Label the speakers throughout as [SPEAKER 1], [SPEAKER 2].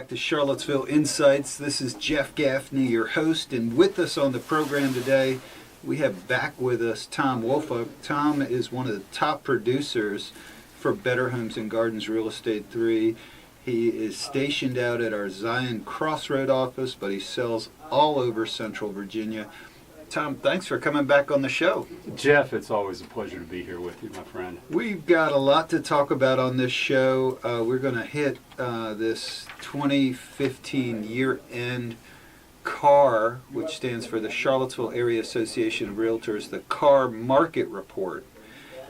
[SPEAKER 1] back to Charlottesville Insights. This is Jeff Gaffney, your host, and with us on the program today, we have back with us Tom Woolfolk. Tom is one of the top producers for Better Homes and Gardens Real Estate 3. He is stationed out at our Zion Crossroad office, but he sells all over Central Virginia. Tom, thanks for coming back on the show.
[SPEAKER 2] Jeff, it's always a pleasure to be here with you, my friend.
[SPEAKER 1] We've got a lot to talk about on this show. We're going to hit this 2015 year-end CAAR, which stands for the Charlottesville Area Association of Realtors, the CAAR Market Report.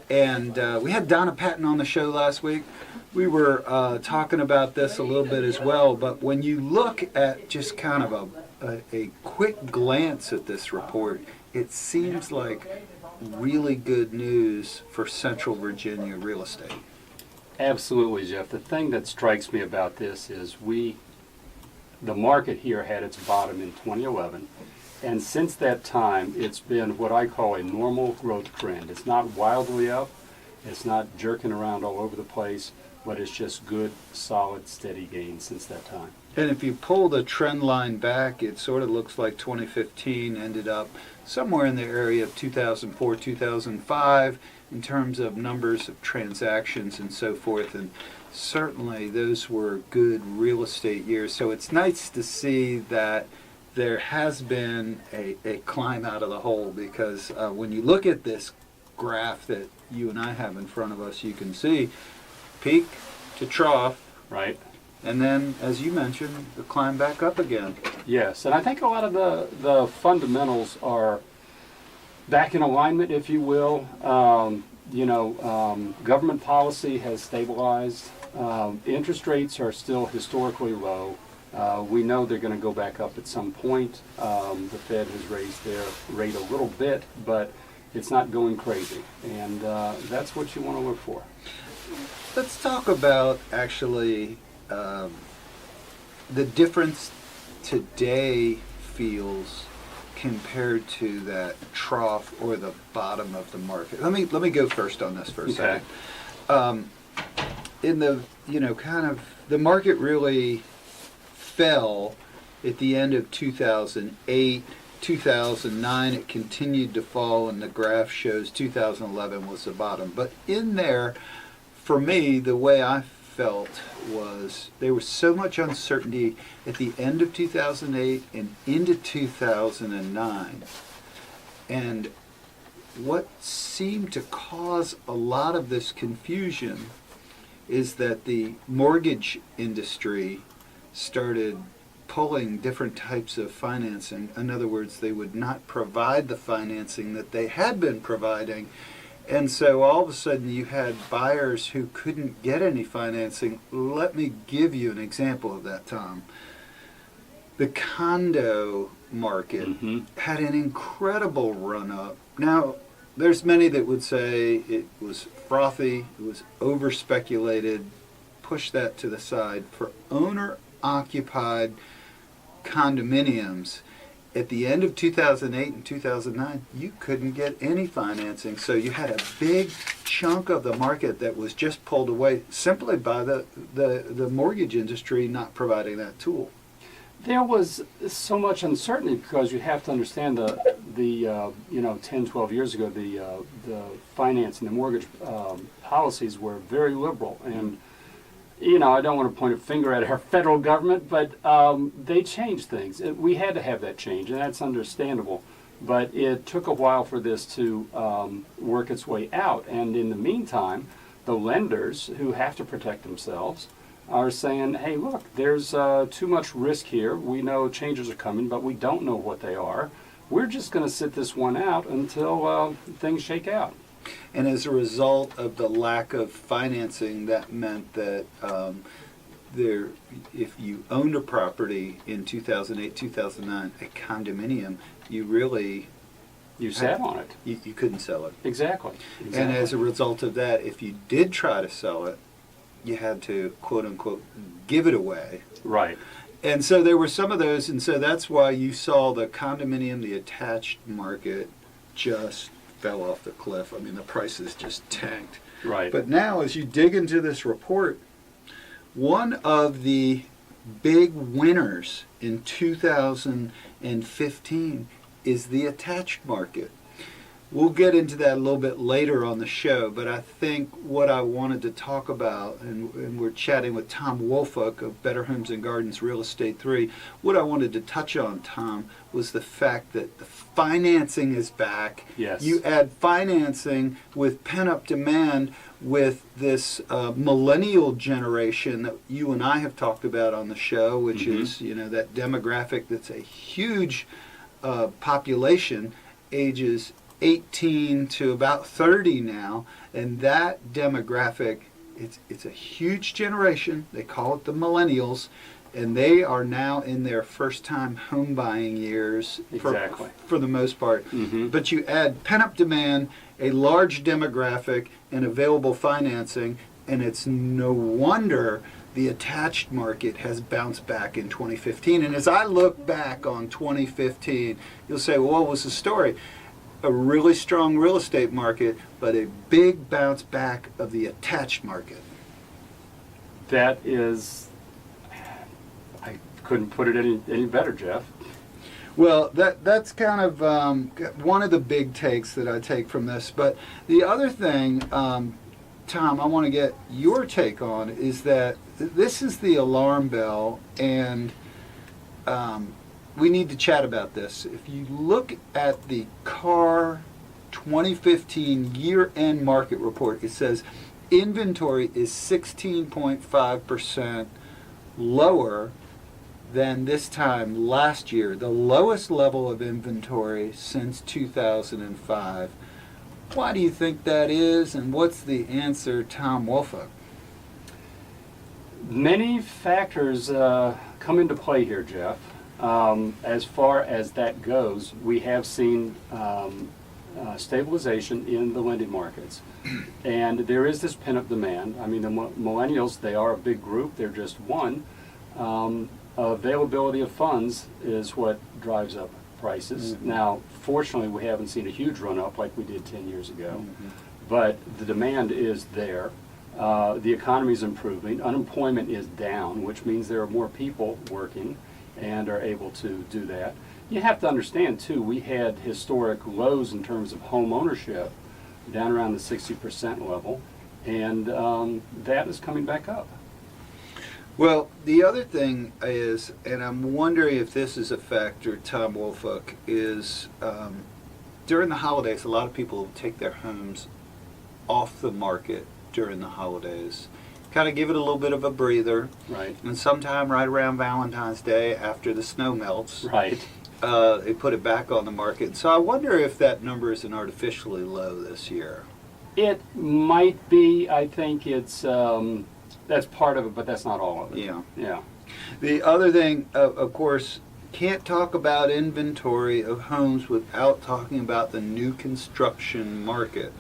[SPEAKER 1] And we had Donna Patton on the show last week. We were talking about this a little bit as well, but when you look at just kind of a quick glance at this report, it seems like really good news for Central Virginia real estate.
[SPEAKER 2] Absolutely, Jeff. The thing that strikes me about this is the market here had its bottom in 2011, and since that time it's been what I call a normal growth trend. It's not wildly up, it's not jerking around all over the place, but it's just good, solid, steady gains since that time.
[SPEAKER 1] And if you pull the trend line back, it sort of looks like 2015 ended up somewhere in the area of 2004, 2005 in terms of numbers of transactions and so forth. And certainly those were good real estate years. So it's nice to see that there has been a climb out of the hole, because when you look at this graph that you and I have in front of us, you can see peak to trough.
[SPEAKER 2] Right.
[SPEAKER 1] And then, as you mentioned, the climb back up again.
[SPEAKER 2] Yes, and I think a lot of the fundamentals are back in alignment, if you will. Government policy has stabilized. Interest rates are still historically low. We know they're going to go back up at some point. The Fed has raised their rate a little bit, but it's not going crazy, and that's what you want to look for.
[SPEAKER 1] Let's talk about actually the difference today feels compared to that trough or the bottom of the market. Let me go first on this for a second. In the the market really fell at the end of 2008, 2009. It continued to fall, and the graph shows 2011 was the bottom. But in there, for me, the way I felt was there was so much uncertainty at the end of 2008 and into 2009. And what seemed to cause a lot of this confusion is that the mortgage industry started pulling different types of financing. In other words, they would not provide the financing that they had been providing. And so all of a sudden you had buyers who couldn't get any financing. Let me give you an example of that, Tom. The condo market had an incredible run-up. Now, there's many that would say it was frothy, it was over-speculated. Push that to the side. For owner-occupied condominiums, at the end of 2008 and 2009, you couldn't get any financing. So you had a big chunk of the market that was just pulled away simply by the mortgage industry not providing that tool.
[SPEAKER 2] There was so much uncertainty because you have to understand the 10, 12 years ago, the finance and the mortgage policies were very liberal. And I don't want to point a finger at our federal government, but they changed things. We had to have that change, and that's understandable. But it took a while for this to work its way out. And in the meantime, the lenders who have to protect themselves are saying, hey, look, there's too much risk here. We know changes are coming, but we don't know what they are. We're just going to sit this one out until things shake out.
[SPEAKER 1] And as a result of the lack of financing, that meant that if you owned a property in 2008, 2009, a condominium, you
[SPEAKER 2] sat on it.
[SPEAKER 1] You couldn't sell it.
[SPEAKER 2] Exactly.
[SPEAKER 1] And as a result of that, if you did try to sell it, you had to, quote unquote, give it away.
[SPEAKER 2] Right.
[SPEAKER 1] And so there were some of those, and so that's why you saw the condominium, the attached market, just fell off the cliff. I mean, the prices just tanked.
[SPEAKER 2] Right.
[SPEAKER 1] But now, as you dig into this report, one of the big winners in 2015 is the attached market. We'll get into that a little bit later on the show, but I think what I wanted to talk about, and we're chatting with Tom Woolfolk of Better Homes and Gardens Real Estate 3, what I wanted to touch on, Tom, was the fact that the financing is back.
[SPEAKER 2] Yes.
[SPEAKER 1] You add financing with pent-up demand with this millennial generation that you and I have talked about on the show, which is, that demographic that's a huge population, ages 18 to about 30 now, and that demographic, it's a huge generation. They call it the millennials, and they are now in their first-time home buying years for the most part. But you add pent-up demand, a large demographic, and available financing, and it's no wonder the attached market has bounced back in 2015. And as I look back on 2015, you'll say, well, what was the story? A really strong real estate market, but a big bounce back of the attached market.
[SPEAKER 2] That is, I couldn't put it any better, Jeff.
[SPEAKER 1] Well, that's kind of one of the big takes that I take from this. But the other thing, Tom, I want to get your take on is that this is the alarm bell, and we need to chat about this. If you look at the CAAR 2015 year-end market report, it says inventory is 16.5% lower than this time last year, the lowest level of inventory since 2005. Why do you think that is, and what's the answer, Tom Woolfolk?
[SPEAKER 2] Many factors come into play here, Jeff. As far as that goes, we have seen stabilization in the lending markets. And there is this pent-up demand. I mean, the millennials, they are a big group. They're just one. Availability of funds is what drives up prices. Now, fortunately, we haven't seen a huge run-up like we did 10 years ago. But the demand is there. The economy is improving. Unemployment is down, which means there are more people working and are able to do that. You have to understand, too, we had historic lows in terms of home ownership down around the 60% level, and that is coming back up.
[SPEAKER 1] Well, the other thing is, and I'm wondering if this is a factor, Tom Woolfolk, is during the holidays, a lot of people take their homes off the market during the holidays. Kind of give it a little bit of a breather.
[SPEAKER 2] Right.
[SPEAKER 1] And sometime right around Valentine's Day, after the snow melts,
[SPEAKER 2] Right.
[SPEAKER 1] They put it back on the market. So I wonder if that number isn't artificially low this year.
[SPEAKER 2] It might be. I think it's that's part of it, but that's not all of it.
[SPEAKER 1] Yeah.
[SPEAKER 2] Yeah.
[SPEAKER 1] The other thing, of course, can't talk about inventory of homes without talking about the new construction market.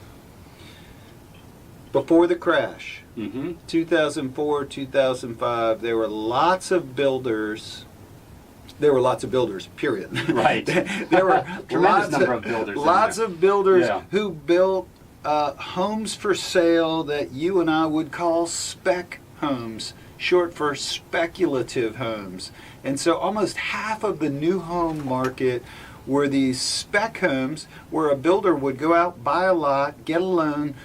[SPEAKER 1] Before the crash, 2004, 2005, there were lots of builders. There were lots of builders, period.
[SPEAKER 2] Right.
[SPEAKER 1] There were
[SPEAKER 2] Tremendous number of builders.
[SPEAKER 1] Lots of builders
[SPEAKER 2] Yeah.
[SPEAKER 1] who built homes for sale that you and I would call spec homes, short for speculative homes. And so almost half of the new home market were these spec homes where a builder would go out, buy a lot, get a loan,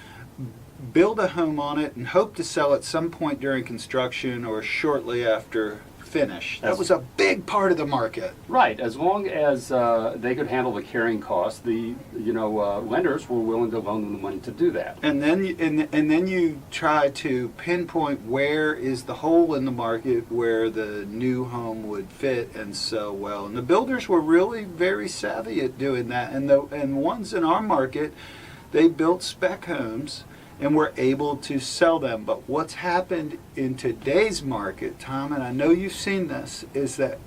[SPEAKER 1] build a home on it, and hope to sell at some point during construction or shortly after finish. That was a big part of the market.
[SPEAKER 2] Right. As long as they could handle the carrying costs, the lenders were willing to loan them the money to do that.
[SPEAKER 1] And then you try to pinpoint where is the hole in the market where the new home would fit and sell well. And the builders were really very savvy at doing that. And ones in our market, they built spec homes and were able to sell them. But what's happened in today's market, Tom, and I know you've seen this, is that,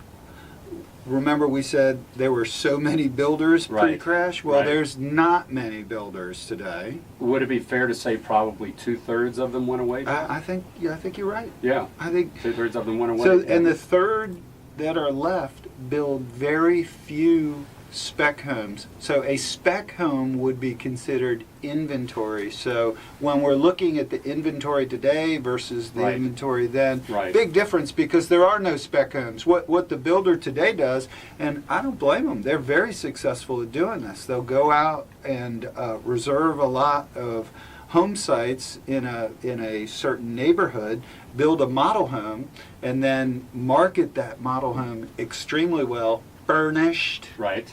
[SPEAKER 1] remember we said there were so many builders pre-crash? Well, there's not many builders today.
[SPEAKER 2] Would it be fair to say probably 2/3 of them went away?
[SPEAKER 1] I think you're right.
[SPEAKER 2] Yeah.
[SPEAKER 1] I think
[SPEAKER 2] 2/3 of them went away.
[SPEAKER 1] so. And the third that are left build very few spec homes. So a spec home would be considered inventory. So when we're looking at the inventory today versus the
[SPEAKER 2] Right.
[SPEAKER 1] inventory then,
[SPEAKER 2] Right.
[SPEAKER 1] big difference because there are no spec homes. What the builder today does, and I don't blame them, they're very successful at doing this. They'll go out and reserve a lot of home sites in a certain neighborhood, build a model home, and then market that model home extremely well, furnished,
[SPEAKER 2] Right.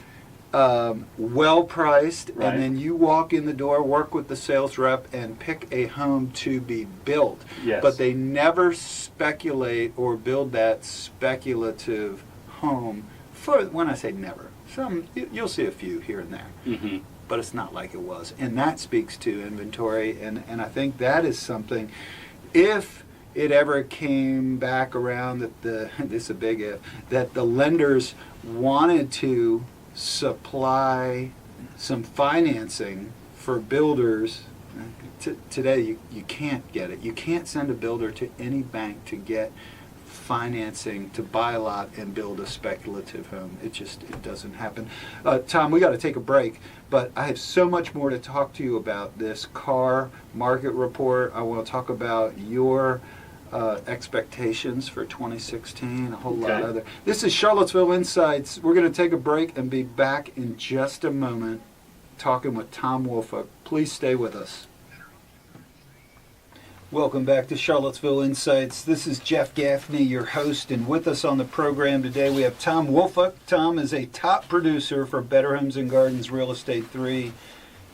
[SPEAKER 1] well priced,
[SPEAKER 2] Right.
[SPEAKER 1] and then you walk in the door, work with the sales rep, and pick a home to be built.
[SPEAKER 2] Yes.
[SPEAKER 1] But they never speculate or build that speculative home. For when I say never, you'll see a few here and there.
[SPEAKER 2] Mm-hmm.
[SPEAKER 1] But it's not like it was. And that speaks to inventory, and I think that is something, if it ever came back around that this is a big if, that the lenders wanted to supply some financing for builders, today you can't get it. You can't send a builder to any bank to get financing to buy a lot and build a speculative home. It doesn't happen. Tom, we got to take a break, but I have so much more to talk to you about this CAAR market report. I want to talk about your expectations for 2016, a whole lot
[SPEAKER 2] Okay.
[SPEAKER 1] of other. This is Charlottesville Insights. We're going to take a break and be back in just a moment talking with Tom Woolfolk. Please stay with us. Welcome back to Charlottesville Insights. This is Jeff Gaffney, your host, and with us on the program today we have Tom Woolfolk. Tom is a top producer for Better Homes and Gardens Real Estate 3.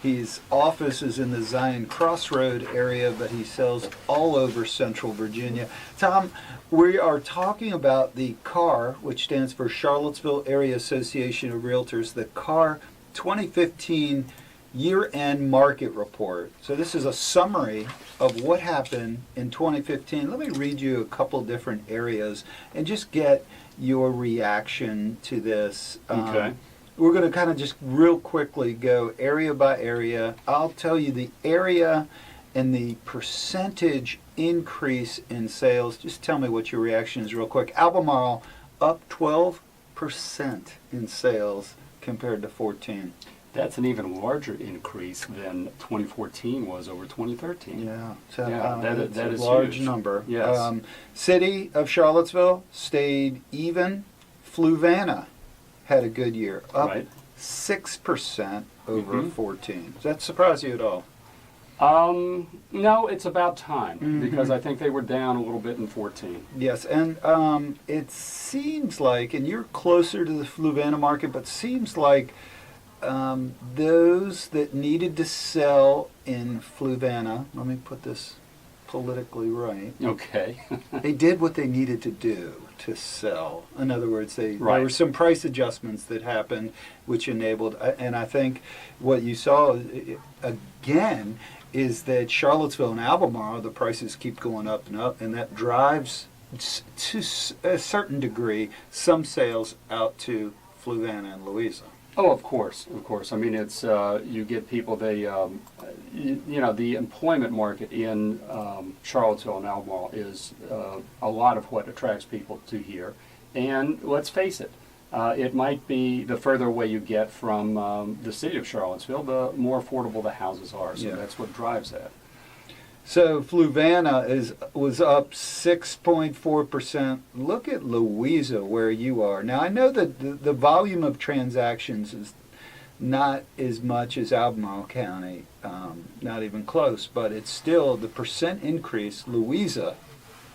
[SPEAKER 1] His office is in the Zion Crossroad area, but he sells all over Central Virginia. Tom, we are talking about the CAAR, which stands for Charlottesville Area Association of Realtors, the CAAR 2015 year-end market report. So this is a summary of what happened in 2015. Let me read you a couple different areas and just get your reaction to this.
[SPEAKER 2] Okay.
[SPEAKER 1] We're going to kind of just real quickly go area by area. I'll tell you the area and the percentage increase in sales. Just tell me what your reaction is real quick. Albemarle up 12% in sales compared to 14.
[SPEAKER 2] That's an even larger increase than 2014 was over 2013.
[SPEAKER 1] Yeah, so
[SPEAKER 2] Yeah,
[SPEAKER 1] it's
[SPEAKER 2] that
[SPEAKER 1] a
[SPEAKER 2] is
[SPEAKER 1] large
[SPEAKER 2] huge.
[SPEAKER 1] number.
[SPEAKER 2] Yes.
[SPEAKER 1] City of Charlottesville stayed even. Fluvanna had a good year, up
[SPEAKER 2] Right.
[SPEAKER 1] 6% over
[SPEAKER 2] Mhm.
[SPEAKER 1] 14. Does that surprise you at all?
[SPEAKER 2] No, it's about time
[SPEAKER 1] Mhm.
[SPEAKER 2] because I think they were down a little bit in 14.
[SPEAKER 1] Yes, and it seems like, and you're closer to the Fluvanna market, but seems like those that needed to sell in Fluvanna, let me put this politically right,
[SPEAKER 2] Okay.
[SPEAKER 1] they did what they needed to do to sell. In other words, there
[SPEAKER 2] Right.
[SPEAKER 1] were some price adjustments that happened which enabled, and I think what you saw again is that Charlottesville and Albemarle, the prices keep going up, and that drives to a certain degree some sales out to Fluvanna and Louisa.
[SPEAKER 2] Oh, of course, of course. I mean, it's you get people. They, you know, the employment market in Charlottesville and Albemarle is a lot of what attracts people to here. And let's face it, it might be the further away you get from the city of Charlottesville, the more affordable the houses are. So
[SPEAKER 1] Yeah.
[SPEAKER 2] that's what drives that.
[SPEAKER 1] So Fluvanna was up 6.4%. Look at Louisa where you are. Now I know that the volume of transactions is not as much as Albemarle County, not even close, but it's still the percent increase. Louisa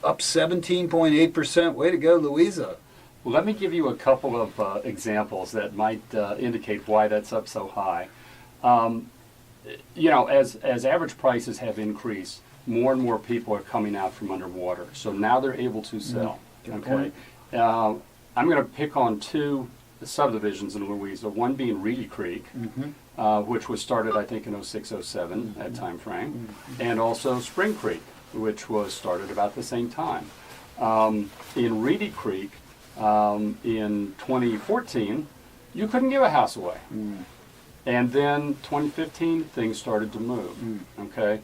[SPEAKER 1] up 17.8%. Way to go, Louisa.
[SPEAKER 2] Well, let me give you a couple of examples that might indicate why that's up so high. You know, as average prices have increased, more and more people are coming out from underwater. So now they're able to sell.
[SPEAKER 1] Good
[SPEAKER 2] Okay.
[SPEAKER 1] point.
[SPEAKER 2] I'm going to pick on two subdivisions in Louisa. One being Reedy Creek, which was started I think in 06-07, that time frame, and also Spring Creek, which was started about the same time. In Reedy Creek, in 2014, you couldn't give a house away. And then 2015, things started to move. Okay,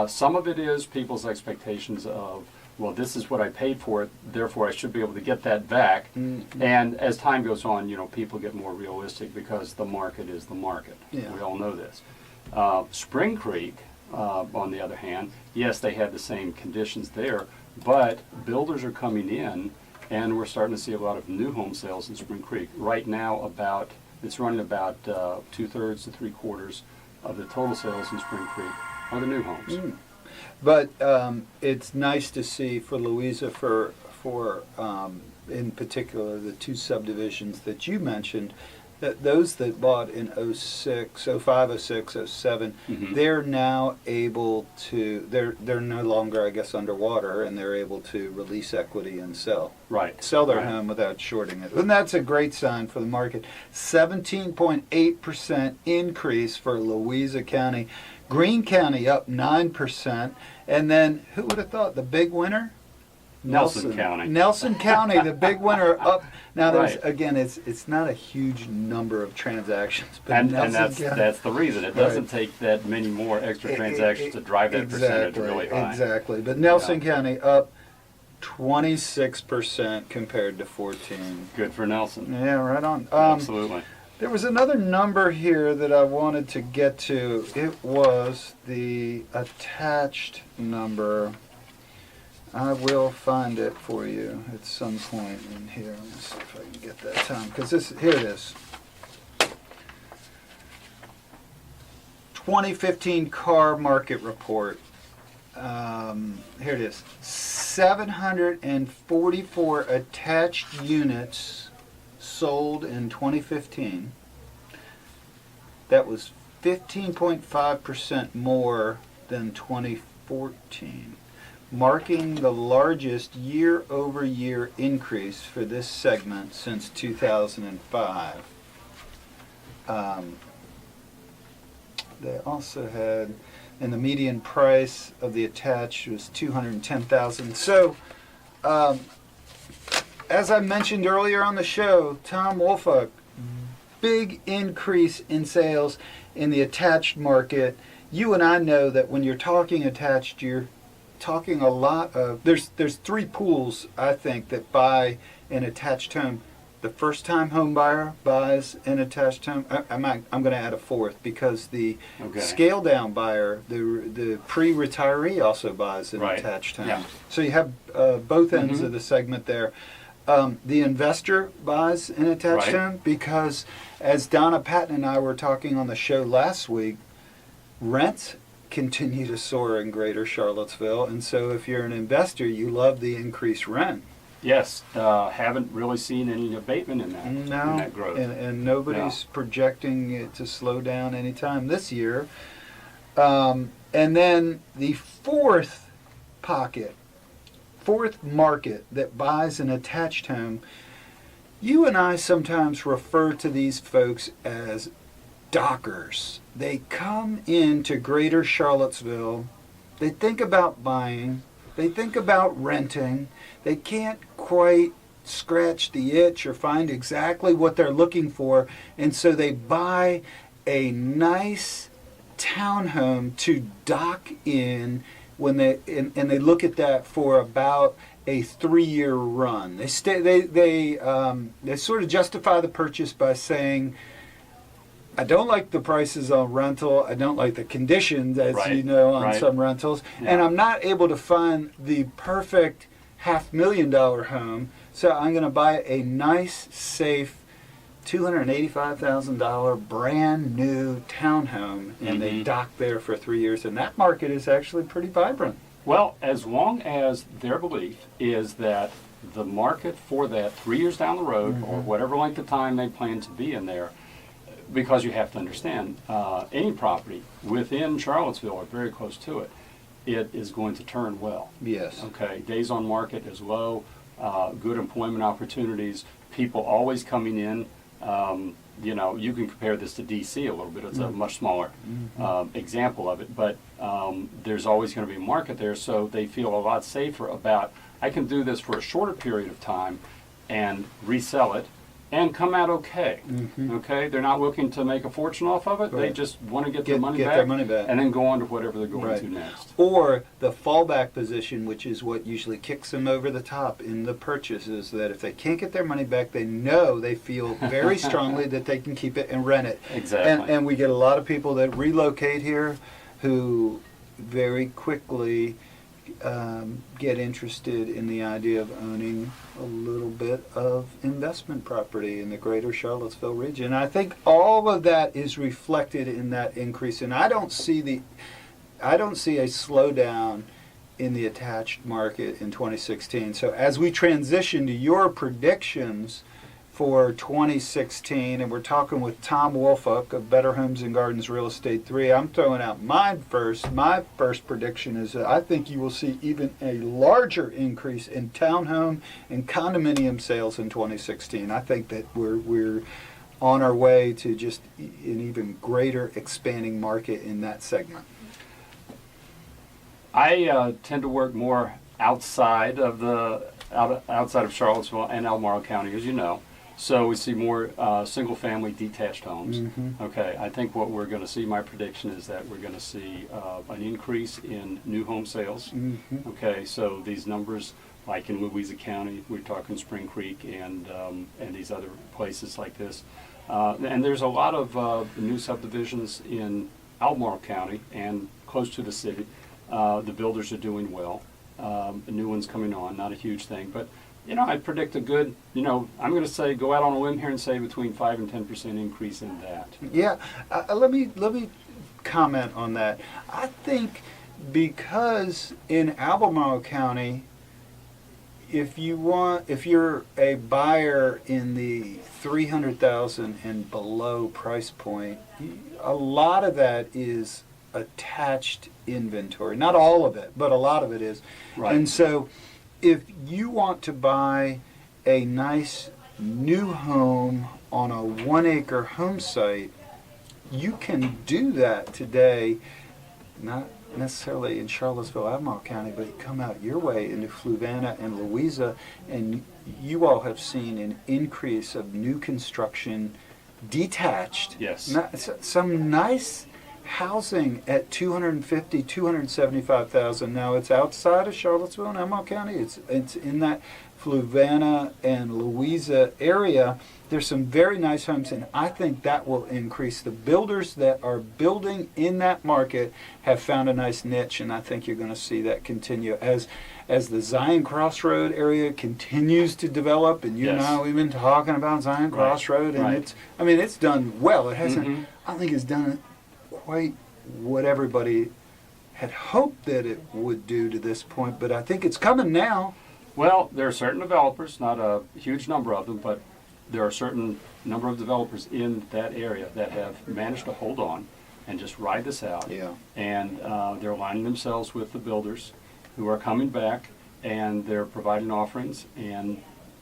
[SPEAKER 2] some of it is people's expectations of well, this is what I paid for it, therefore I should be able to get that back. And as time goes on, people get more realistic because the market is the market.
[SPEAKER 1] Yeah.
[SPEAKER 2] We all know this. Spring Creek, on the other hand, yes, they had the same conditions there, but builders are coming in, and we're starting to see a lot of new home sales in Spring Creek. Right now, it's running about 2/3 to 3/4 of the total sales in Spring Creek are the new homes.
[SPEAKER 1] But it's nice to see for Louisa, for in particular the two subdivisions that you mentioned, that those that bought in 06, 05, 06, 07, they're now able to, they're no longer, I guess, underwater, and they're able to release equity and sell.
[SPEAKER 2] Right.
[SPEAKER 1] Sell their home without shorting it. And that's a great sign for the market. 17.8% increase for Louisa County. Greene County up 9%. And then, who would have thought, the big winner?
[SPEAKER 2] Nelson County.
[SPEAKER 1] Nelson County, the big winner, up. Now,
[SPEAKER 2] Right.
[SPEAKER 1] again, it's not a huge number of transactions, but
[SPEAKER 2] And
[SPEAKER 1] Nelson
[SPEAKER 2] that's
[SPEAKER 1] County.
[SPEAKER 2] that's the reason. It doesn't
[SPEAKER 1] Right.
[SPEAKER 2] take that many more extra transactions to drive that percentage really high.
[SPEAKER 1] Exactly. But Nelson County up 26% compared to 14.
[SPEAKER 2] Good for Nelson.
[SPEAKER 1] Yeah, right on.
[SPEAKER 2] Absolutely.
[SPEAKER 1] There was another number here that I wanted to get to. It was the attached number. I will find it for you at some point in here. Let me see if I can get that time. Because here it is. 2015 CAAR Market Report. Here it is. 744 attached units sold in 2015. That was 15.5% more than 2014, marking the largest year-over-year increase for this segment since 2005. They also had, and the median price of the attached was $210,000. So, as I mentioned earlier on the show, Tom Woolfolk, big increase in sales in the attached market. You and I know that when you're talking attached, you're talking a lot of, there's three pools, I think, that buy an attached home. The first-time home buyer buys an attached home. I'm going to add a fourth, because the scale-down buyer, the pre-retiree, also buys an attached home. Yeah. So you have both ends of the segment there. The investor buys an attached home because, as Donna Patton and I were talking on the show last week, rents continue to soar in greater Charlottesville, and so if you're an investor, you love the increased rent.
[SPEAKER 2] Yes, haven't really seen any abatement in that,
[SPEAKER 1] in
[SPEAKER 2] that growth.
[SPEAKER 1] And nobody's projecting it to slow down anytime this year. And then the fourth market that buys an attached home, you and I sometimes refer to these folks as dockers. They come into greater Charlottesville, they think about buying, they think about renting, they can't quite scratch the itch or find exactly what they're looking for, and so they buy a nice townhome to dock in when they look at that for about a 3-year run. They sort of justify the purchase by saying, I don't like the prices on rental, I don't like the conditions, as you know, on some rentals, and I'm not able to find the perfect $500,000 home, so I'm going to buy a nice, safe $285,000 brand new townhome, and they dock there for 3 years, and that market is actually pretty vibrant.
[SPEAKER 2] Well, as long as their belief is that the market for that 3 years down the road, or whatever length of time they plan to be in there, because you have to understand, any property within Charlottesville or very close to it, it is going to turn well.
[SPEAKER 1] Yes.
[SPEAKER 2] Okay, days on market is low, good employment opportunities, people always coming in. You can compare this to DC a little bit. It's a much smaller example of it, but there's always going to be a market there, so they feel a lot safer about, I can do this for a shorter period of time and resell it and come out okay.
[SPEAKER 1] Mhm.
[SPEAKER 2] Okay, they're not looking to make a fortune off of it. They
[SPEAKER 1] Right.
[SPEAKER 2] just want to get their money
[SPEAKER 1] Get
[SPEAKER 2] back,
[SPEAKER 1] their money back.
[SPEAKER 2] and then go on to whatever they're going
[SPEAKER 1] Right.
[SPEAKER 2] to next.
[SPEAKER 1] Or the fallback position, which is what usually kicks them over the top in the purchase, is that if they can't get their money back, they feel very strongly that they can keep it and rent it.
[SPEAKER 2] Exactly.
[SPEAKER 1] And we get a lot of people that relocate here who very quickly get interested in the idea of owning a little bit of investment property in the greater Charlottesville region. I think all of that is reflected in that increase, and I don't see a slowdown in the attached market in 2016. So as we transition to your predictions for 2016, and we're talking with Tom Woolfolk of Better Homes and Gardens Real Estate 3. I'm throwing out mine first. My first prediction is that I think you will see even a larger increase in townhome and condominium sales in 2016. I think that we're on our way to just an even greater expanding market in that segment.
[SPEAKER 2] I tend to work more outside of Charlottesville and Albemarle County, as you know. So we see more single-family detached homes.
[SPEAKER 1] Mhm.
[SPEAKER 2] Okay, I think what we're going to see, my prediction is that we're going to see an increase in new home sales.
[SPEAKER 1] Mhm.
[SPEAKER 2] Okay, so these numbers, like in Louisa County, we're talking Spring Creek and these other places like this. And there's a lot of new subdivisions in Albemarle County and close to the city. The builders are doing well. The new ones coming on, not a huge thing, but I predict a good, I'm going to say, go out on a limb here and say between 5 and 10% increase in that.
[SPEAKER 1] Yeah, let me comment on that. I think because in Albemarle County, if you're a buyer in the 300,000 and below price point, a lot of that is attached inventory. Not all of it, but a lot of it is.
[SPEAKER 2] Right.
[SPEAKER 1] And so if you want to buy a nice new home on a 1-acre home site, you can do that today, not necessarily in Charlottesville, Albemarle County, but you come out your way into Fluvanna and Louisa, and you all have seen an increase of new construction detached.
[SPEAKER 2] Yes.
[SPEAKER 1] Some nice housing at 250, 275,000. Now it's outside of Charlottesville and Albemarle County. It's in that Fluvanna and Louisa area. There's some very nice homes, and I think that will increase. The builders that are building in that market have found a nice niche, and I think you're going to see that continue as the Zion Crossroad area continues to develop. And you
[SPEAKER 2] Yes.
[SPEAKER 1] and I, we've been talking about Zion
[SPEAKER 2] Right.
[SPEAKER 1] Crossroad, and
[SPEAKER 2] Right.
[SPEAKER 1] it's done well. It hasn't.
[SPEAKER 2] Mhm.
[SPEAKER 1] I don't think it's done quite what everybody had hoped that it would do to this point, but I think it's coming now.
[SPEAKER 2] Well, there are certain developers, not a huge number of them, but there are a certain number of developers in that area that have managed to hold on and just ride this out.
[SPEAKER 1] Yeah.
[SPEAKER 2] And they're aligning themselves with the builders who are coming back, and they're providing offerings, and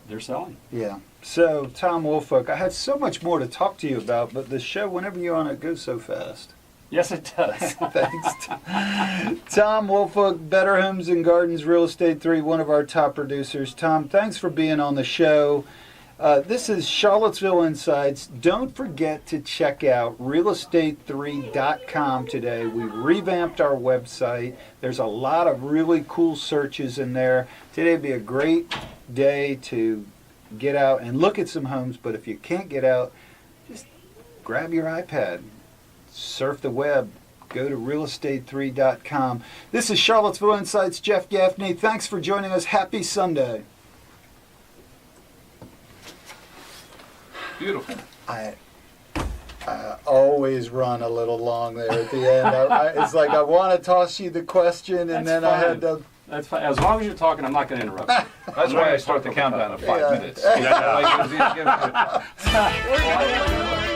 [SPEAKER 2] they're selling.
[SPEAKER 1] Yeah. So, Tom Woolfolk, I had so much more to talk to you about, but the show, whenever you're on it, goes so fast.
[SPEAKER 2] Yes, it does.
[SPEAKER 1] Thanks. Tom Woolfolk, Better Homes and Gardens Real Estate 3, one of our top producers. Tom, thanks for being on the show. This is Charlottesville Insights. Don't forget to check out realestate3.com today. We revamped our website. There's a lot of really cool searches in there. Today would be a great day to get out and look at some homes, but if you can't get out, just grab your iPad, surf the web, go to realestate3.com. This is Charlottesville Insights, Jeff Gaffney. Thanks for joining us. Happy Sunday.
[SPEAKER 2] Beautiful.
[SPEAKER 1] I always run a little long there at the end. It's like I want to toss you the question, and
[SPEAKER 2] That's
[SPEAKER 1] then I had
[SPEAKER 2] fine.
[SPEAKER 1] to.
[SPEAKER 2] That's fine. As long as you're talking, I'm not going to interrupt you.
[SPEAKER 3] That's why I start the countdown at 5
[SPEAKER 1] Yeah.
[SPEAKER 3] minutes. You know, like, it was easy to give it to-
[SPEAKER 1] We're gonna-